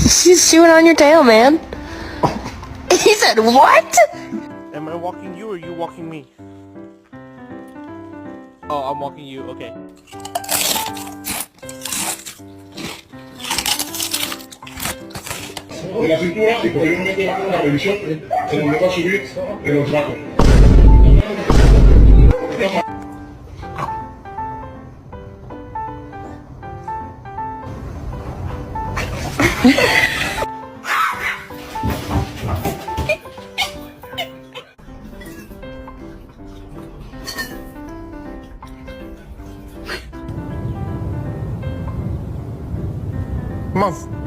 She's chewing on your tail, man. He said, what? Am I walking you or you walking me? Oh, I'm walking you, okay. De la cintura y posteriormente va a hacer una revisión como le va a subir en los brazos. Come on.